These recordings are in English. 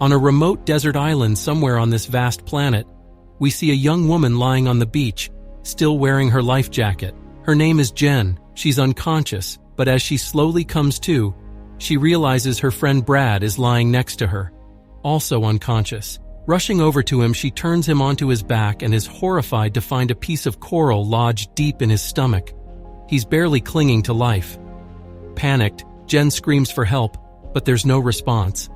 On a remote desert island somewhere on this vast planet, we see a young woman lying on the beach, still wearing her life jacket. Her name is Jen. She's unconscious, but as she slowly comes to, she realizes her friend Brad is lying next to her, also unconscious. Rushing over to him, she turns him onto his back and is horrified to find a piece of coral lodged deep in his stomach. He's barely clinging to life. Panicked, Jen screams for help, but there's no response.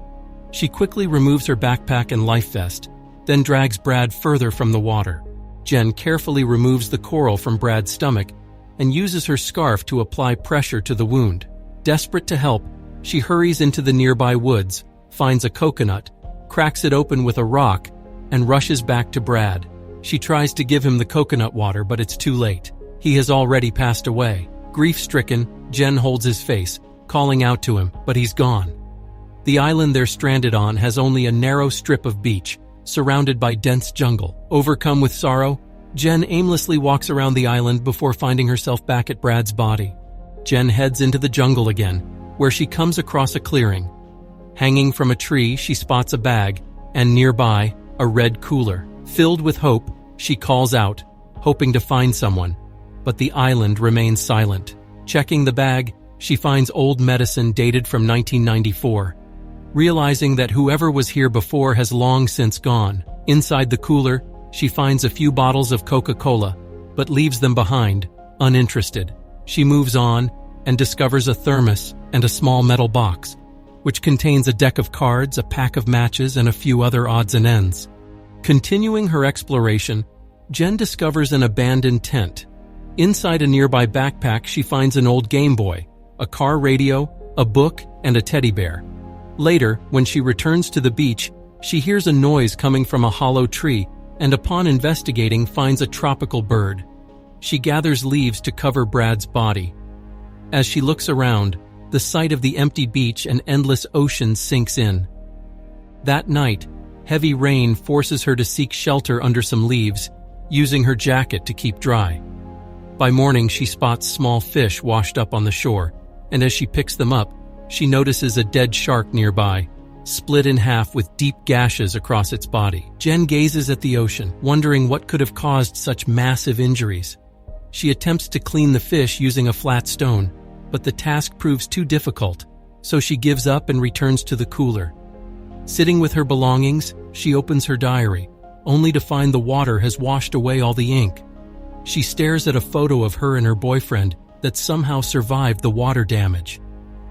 She quickly removes her backpack and life vest, then drags Brad further from the water. Jen carefully removes the coral from Brad's stomach and uses her scarf to apply pressure to the wound. Desperate to help, she hurries into the nearby woods, finds a coconut, cracks it open with a rock, and rushes back to Brad. She tries to give him the coconut water, but it's too late. He has already passed away. Grief-stricken, Jen holds his face, calling out to him, but he's gone. The island they're stranded on has only a narrow strip of beach, surrounded by dense jungle. Overcome with sorrow, Jen aimlessly walks around the island before finding herself back at Brad's body. Jen heads into the jungle again, where she comes across a clearing. Hanging from a tree, she spots a bag, and nearby, a red cooler. Filled with hope, she calls out, hoping to find someone, but the island remains silent. Checking the bag, she finds old medicine dated from 1994. Realizing that whoever was here before has long since gone, inside the cooler, she finds a few bottles of Coca-Cola, but leaves them behind, uninterested. She moves on and discovers a thermos and a small metal box, which contains a deck of cards, a pack of matches, and a few other odds and ends. Continuing her exploration, Jen discovers an abandoned tent. Inside a nearby backpack, she finds an old Game Boy, a car radio, a book, and a teddy bear. Later, when she returns to the beach, she hears a noise coming from a hollow tree and upon investigating finds a tropical bird. She gathers leaves to cover Brad's body. As she looks around, the sight of the empty beach and endless ocean sinks in. That night, heavy rain forces her to seek shelter under some leaves, using her jacket to keep dry. By morning, she spots small fish washed up on the shore, and as she picks them up, she notices a dead shark nearby, split in half with deep gashes across its body. Jen gazes at the ocean, wondering what could have caused such massive injuries. She attempts to clean the fish using a flat stone, but the task proves too difficult, so she gives up and returns to the cooler. Sitting with her belongings, she opens her diary, only to find the water has washed away all the ink. She stares at a photo of her and her boyfriend that somehow survived the water damage.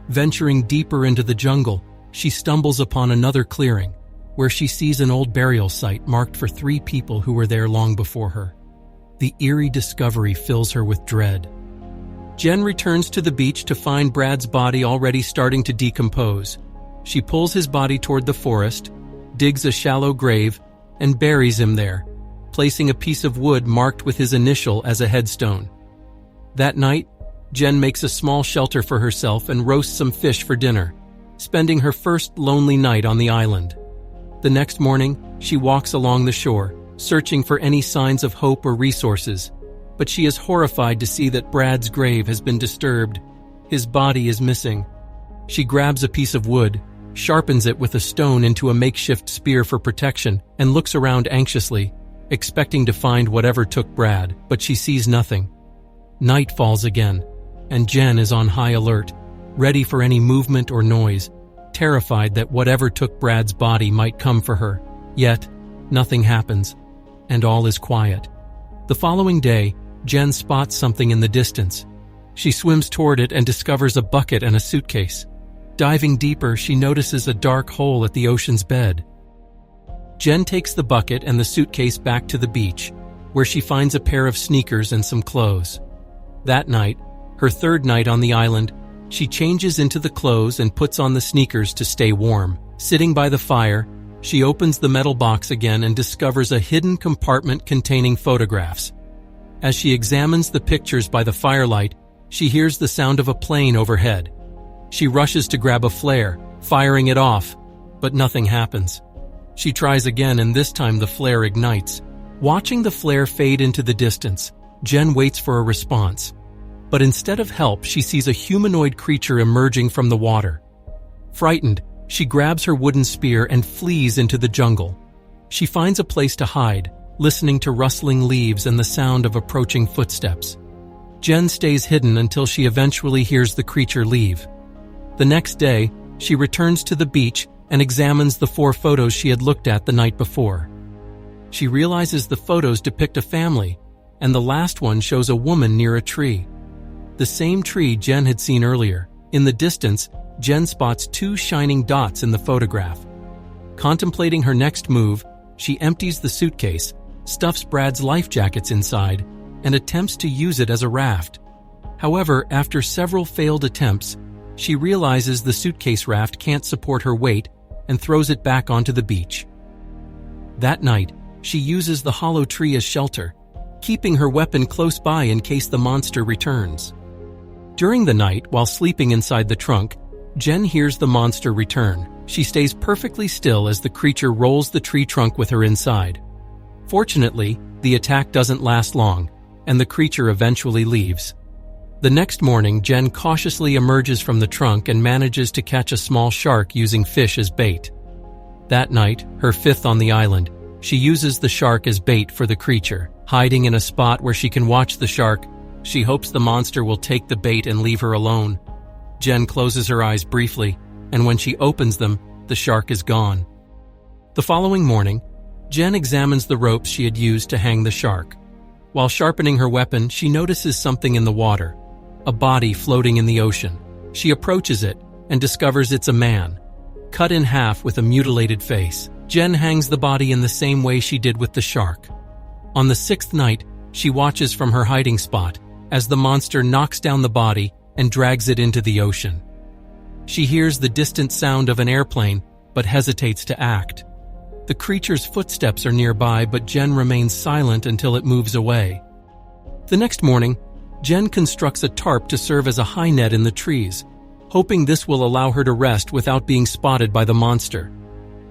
Venturing deeper into the jungle, she stumbles upon another clearing, where she sees an old burial site marked for 3 people who were there long before her. The eerie discovery fills her with dread. Jen returns to the beach to find Brad's body already starting to decompose. She pulls his body toward the forest, digs a shallow grave, and buries him there, placing a piece of wood marked with his initial as a headstone. That night, Jen makes a small shelter for herself and roasts some fish for dinner, spending her first lonely night on the island. The next morning, she walks along the shore, searching for any signs of hope or resources, but she is horrified to see that Brad's grave has been disturbed. His body is missing. She grabs a piece of wood, sharpens it with a stone into a makeshift spear for protection, and looks around anxiously, expecting to find whatever took Brad, but she sees nothing. Night falls again, and Jen is on high alert, ready for any movement or noise, terrified that whatever took Brad's body might come for her. Yet, nothing happens, and all is quiet. The following day, Jen spots something in the distance. She swims toward it and discovers a bucket and a suitcase. Diving deeper, she notices a dark hole at the ocean's bed. Jen takes the bucket and the suitcase back to the beach, where she finds a pair of sneakers and some clothes. That night, her third night on the island, she changes into the clothes and puts on the sneakers to stay warm. Sitting by the fire, she opens the metal box again and discovers a hidden compartment containing photographs. As she examines the pictures by the firelight, she hears the sound of a plane overhead. She rushes to grab a flare, firing it off, but nothing happens. She tries again, and this time the flare ignites. Watching the flare fade into the distance, Jen waits for a response. But instead of help, she sees a humanoid creature emerging from the water. Frightened, She grabs her wooden spear and flees into the jungle. She finds a place to hide, listening to rustling leaves and the sound of approaching footsteps. Jen stays hidden until she eventually hears the creature leave. The next day, she returns to the beach and examines the 4 photos she had looked at the night before. She realizes the photos depict a family, and the last one shows a woman near a tree. The same tree Jen had seen earlier. In the distance, Jen spots 2 shining dots in the photograph. Contemplating her next move, she empties the suitcase, stuffs Brad's life jackets inside, and attempts to use it as a raft. However, after several failed attempts, she realizes the suitcase raft can't support her weight and throws it back onto the beach. That night, she uses the hollow tree as shelter, keeping her weapon close by in case the monster returns. During the night, while sleeping inside the trunk, Jen hears the monster return. She stays perfectly still as the creature rolls the tree trunk with her inside. Fortunately, the attack doesn't last long, and the creature eventually leaves. The next morning, Jen cautiously emerges from the trunk and manages to catch a small shark using fish as bait. That night, her 5th on the island, she uses the shark as bait for the creature. Hiding in a spot where she can watch the shark, she hopes the monster will take the bait and leave her alone. Jen closes her eyes briefly, and when she opens them, the shark is gone. The following morning, Jen examines the ropes she had used to hang the shark. While sharpening her weapon, she notices something in the water, a body floating in the ocean. She approaches it and discovers it's a man, cut in half with a mutilated face. Jen hangs the body in the same way she did with the shark. On the 6th night, she watches from her hiding spot as the monster knocks down the body and drags it into the ocean. She hears the distant sound of an airplane, but hesitates to act. The creature's footsteps are nearby, but Jen remains silent until it moves away. The next morning, Jen constructs a tarp to serve as a high net in the trees, hoping this will allow her to rest without being spotted by the monster.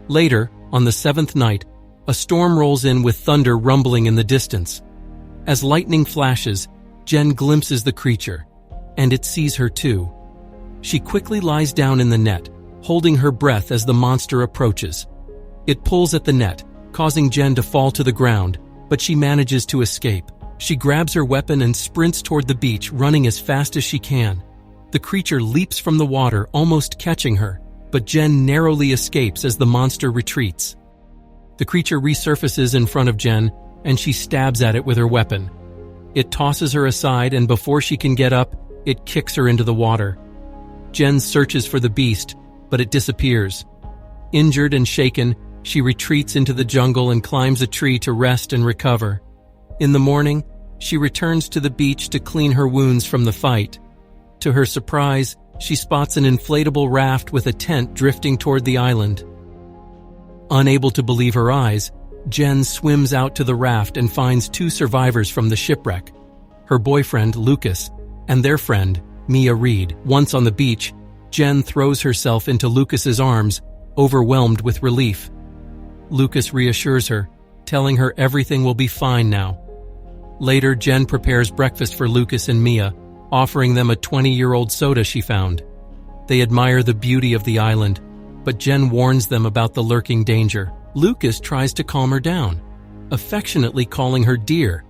Later, on the 7th night, a storm rolls in with thunder rumbling in the distance. As lightning flashes, Jen glimpses the creature, and it sees her too. She quickly lies down in the net, holding her breath as the monster approaches. It pulls at the net, causing Jen to fall to the ground, but she manages to escape. She grabs her weapon and sprints toward the beach, running as fast as she can. The creature leaps from the water, almost catching her, but Jen narrowly escapes as the monster retreats. The creature resurfaces in front of Jen, and she stabs at it with her weapon. It tosses her aside, and before she can get up, it kicks her into the water. Jen searches for the beast, but it disappears. Injured and shaken, she retreats into the jungle and climbs a tree to rest and recover. In the morning, she returns to the beach to clean her wounds from the fight. To her surprise, she spots an inflatable raft with a tent drifting toward the island. Unable to believe her eyes, Jen swims out to the raft and finds 2 survivors from the shipwreck, her boyfriend, Lucas, and their friend, Mia Reed. Once on the beach, Jen throws herself into Lucas's arms, overwhelmed with relief. Lucas reassures her, telling her everything will be fine now. Later, Jen prepares breakfast for Lucas and Mia, offering them a 20-year-old soda she found. They admire the beauty of the island, but Jen warns them about the lurking danger. Lucas tries to calm her down, affectionately calling her dear,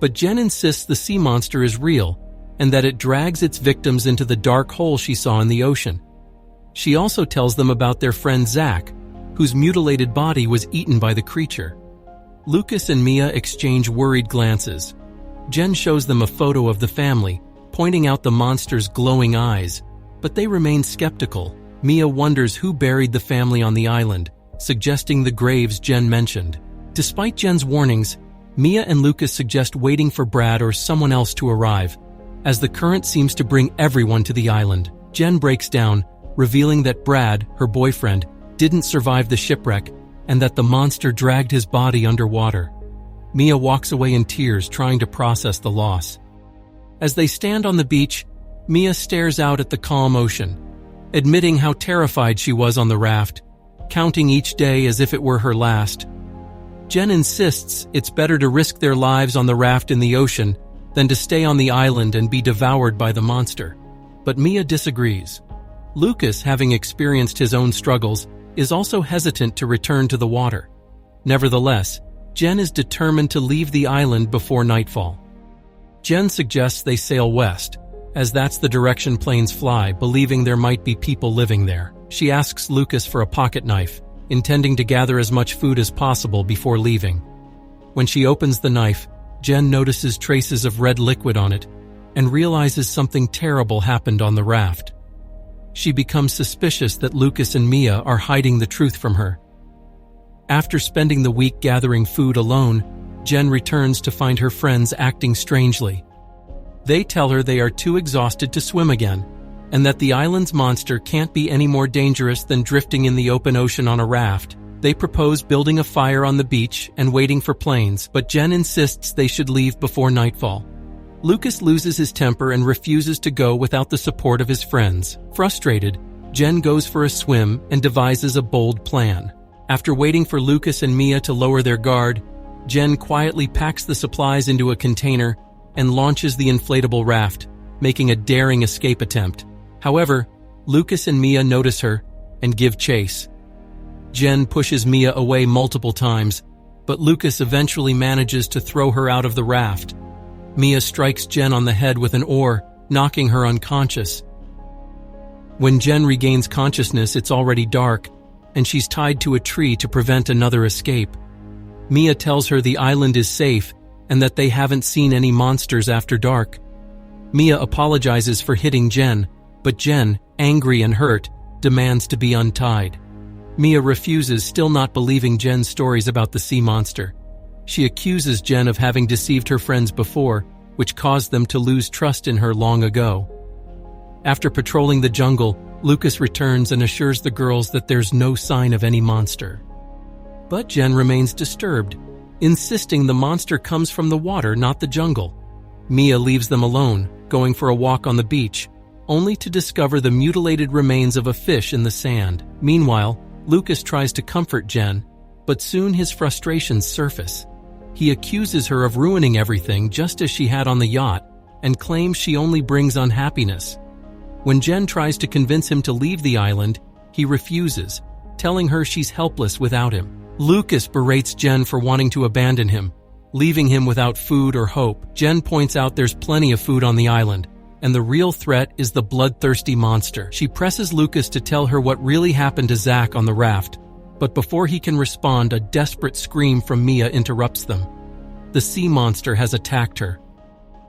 but Jen insists the sea monster is real and that it drags its victims into the dark hole she saw in the ocean. She also tells them about their friend Zach, whose mutilated body was eaten by the creature. Lucas and Mia exchange worried glances. Jen shows them a photo of the family, pointing out the monster's glowing eyes, but they remain skeptical. Mia wonders who buried the family on the island, suggesting the graves Jen mentioned. Despite Jen's warnings, Mia and Lucas suggest waiting for Brad or someone else to arrive, as the current seems to bring everyone to the island. Jen breaks down, revealing that Brad, her boyfriend, didn't survive the shipwreck and that the monster dragged his body underwater. Mia walks away in tears, trying to process the loss. As they stand on the beach, Mia stares out at the calm ocean, admitting how terrified she was on the raft, counting each day as if it were her last. Jen insists it's better to risk their lives on the raft in the ocean than to stay on the island and be devoured by the monster. But Mia disagrees. Lucas, having experienced his own struggles, is also hesitant to return to the water. Nevertheless, Jen is determined to leave the island before nightfall. Jen suggests they sail west, as that's the direction planes fly, believing there might be people living there. She asks Lucas for a pocket knife, intending to gather as much food as possible before leaving. When she opens the knife, Jen notices traces of red liquid on it and realizes something terrible happened on the raft. She becomes suspicious that Lucas and Mia are hiding the truth from her. After spending the week gathering food alone, Jen returns to find her friends acting strangely. They tell her they are too exhausted to swim again, and that the island's monster can't be any more dangerous than drifting in the open ocean on a raft. They propose building a fire on the beach and waiting for planes, but Jen insists they should leave before nightfall. Lucas loses his temper and refuses to go without the support of his friends. Frustrated, Jen goes for a swim and devises a bold plan. After waiting for Lucas and Mia to lower their guard, Jen quietly packs the supplies into a container and launches the inflatable raft, making a daring escape attempt. However, Lucas and Mia notice her and give chase. Jen pushes Mia away multiple times, but Lucas eventually manages to throw her out of the raft. Mia strikes Jen on the head with an oar, knocking her unconscious. When Jen regains consciousness, it's already dark, and she's tied to a tree to prevent another escape. Mia tells her the island is safe and that they haven't seen any monsters after dark. Mia apologizes for hitting Jen, but Jen, angry and hurt, demands to be untied. Mia refuses, still not believing Jen's stories about the sea monster. She accuses Jen of having deceived her friends before, which caused them to lose trust in her long ago. After patrolling the jungle, Lucas returns and assures the girls that there's no sign of any monster. But Jen remains disturbed, insisting the monster comes from the water, not the jungle. Mia leaves them alone, going for a walk on the beach, only to discover the mutilated remains of a fish in the sand. Meanwhile, Lucas tries to comfort Jen, but soon his frustrations surface. He accuses her of ruining everything just as she had on the yacht and claims she only brings unhappiness. When Jen tries to convince him to leave the island, he refuses, telling her she's helpless without him. Lucas berates Jen for wanting to abandon him, leaving him without food or hope. Jen points out there's plenty of food on the island, and the real threat is the bloodthirsty monster. She presses Lucas to tell her what really happened to Zach on the raft, but before he can respond, a desperate scream from Mia interrupts them. The sea monster has attacked her.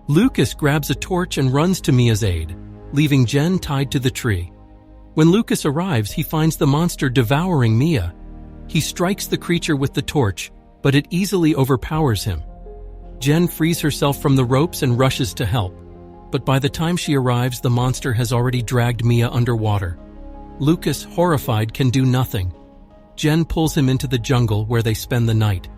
Lucas grabs a torch and runs to Mia's aid, leaving Jen tied to the tree. When Lucas arrives, he finds the monster devouring Mia. He strikes the creature with the torch, but it easily overpowers him. Jen frees herself from the ropes and rushes to help, but by the time she arrives, the monster has already dragged Mia underwater. Lucas, horrified, can do nothing. Jen pulls him into the jungle where they spend the night.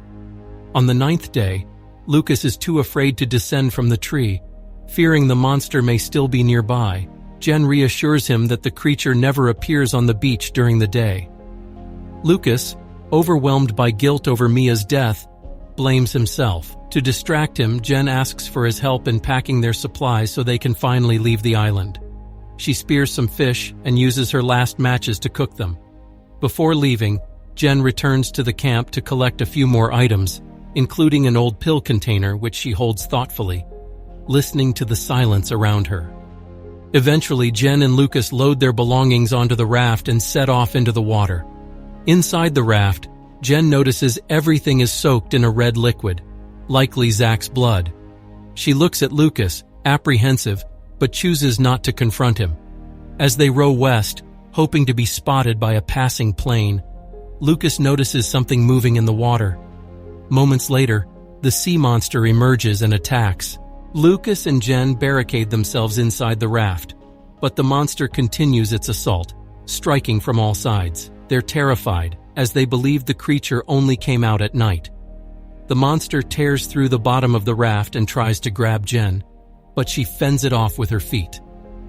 On the 9th day, Lucas is too afraid to descend from the tree. Fearing the monster may still be nearby, Jen reassures him that the creature never appears on the beach during the day. Lucas, overwhelmed by guilt over Mia's death, blames himself. To distract him, Jen asks for his help in packing their supplies so they can finally leave the island. She spears some fish and uses her last matches to cook them. Before leaving, Jen returns to the camp to collect a few more items, including an old pill container which she holds thoughtfully, listening to the silence around her. Eventually, Jen and Lucas load their belongings onto the raft and set off into the water. Inside the raft, Jen notices everything is soaked in a red liquid, likely Zach's blood. She looks at Lucas, apprehensive, but chooses not to confront him. As they row west, hoping to be spotted by a passing plane, Lucas notices something moving in the water. Moments later, the sea monster emerges and attacks. Lucas and Jen barricade themselves inside the raft, but the monster continues its assault, striking from all sides. They're terrified, as they believe the creature only came out at night. The monster tears through the bottom of the raft and tries to grab Jen, but she fends it off with her feet.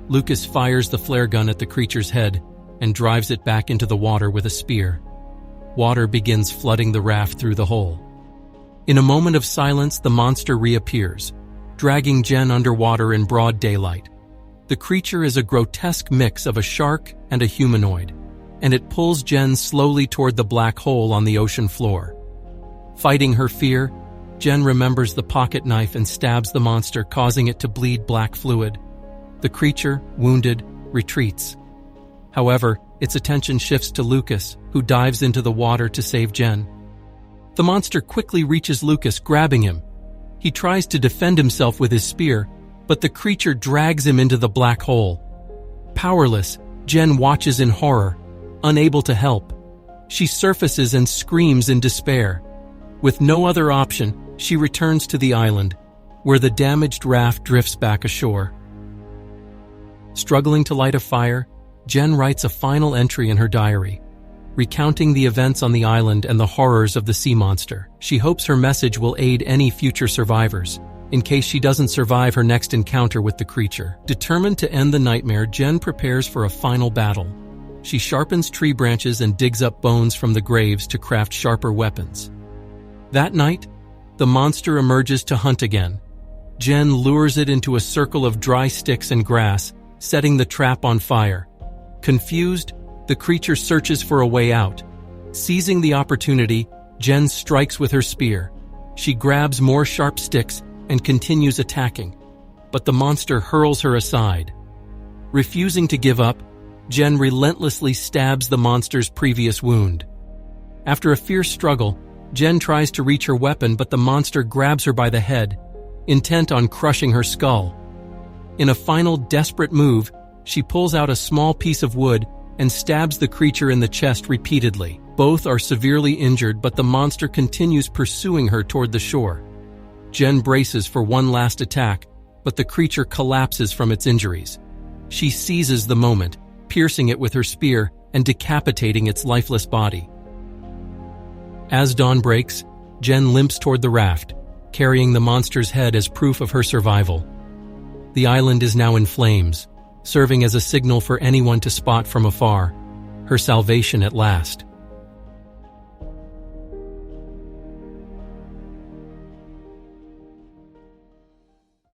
Lucas fires the flare gun at the creature's head and drives it back into the water with a spear. Water begins flooding the raft through the hole. In a moment of silence, the monster reappears, dragging Jen underwater in broad daylight. The creature is a grotesque mix of a shark and a humanoid, and it pulls Jen slowly toward the black hole on the ocean floor. Fighting her fear, Jen remembers the pocket knife and stabs the monster, causing it to bleed black fluid. The creature, wounded, retreats. However, its attention shifts to Lucas, who dives into the water to save Jen. The monster quickly reaches Lucas, grabbing him. He tries to defend himself with his spear, but the creature drags him into the black hole. Powerless, Jen watches in horror, unable to help. She surfaces and screams in despair. With no other option, she returns to the island, where the damaged raft drifts back ashore. Struggling to light a fire, Jen writes a final entry in her diary, recounting the events on the island and the horrors of the sea monster. She hopes her message will aid any future survivors, in case she doesn't survive her next encounter with the creature. Determined to end the nightmare, Jen prepares for a final battle. She sharpens tree branches and digs up bones from the graves to craft sharper weapons. That night, the monster emerges to hunt again. Jen lures it into a circle of dry sticks and grass, setting the trap on fire. Confused, the creature searches for a way out. Seizing the opportunity, Jen strikes with her spear. She grabs more sharp sticks and continues attacking, but the monster hurls her aside. Refusing to give up, Jen relentlessly stabs the monster's previous wound. After a fierce struggle, Jen tries to reach her weapon, but the monster grabs her by the head, intent on crushing her skull. In a final desperate move, she pulls out a small piece of wood and stabs the creature in the chest repeatedly. Both are severely injured, but the monster continues pursuing her toward the shore. Jen braces for one last attack, but the creature collapses from its injuries. She seizes the moment, piercing it with her spear and decapitating its lifeless body. As dawn breaks, Jen limps toward the raft, carrying the monster's head as proof of her survival. The island is now in flames, serving as a signal for anyone to spot from afar, her salvation at last.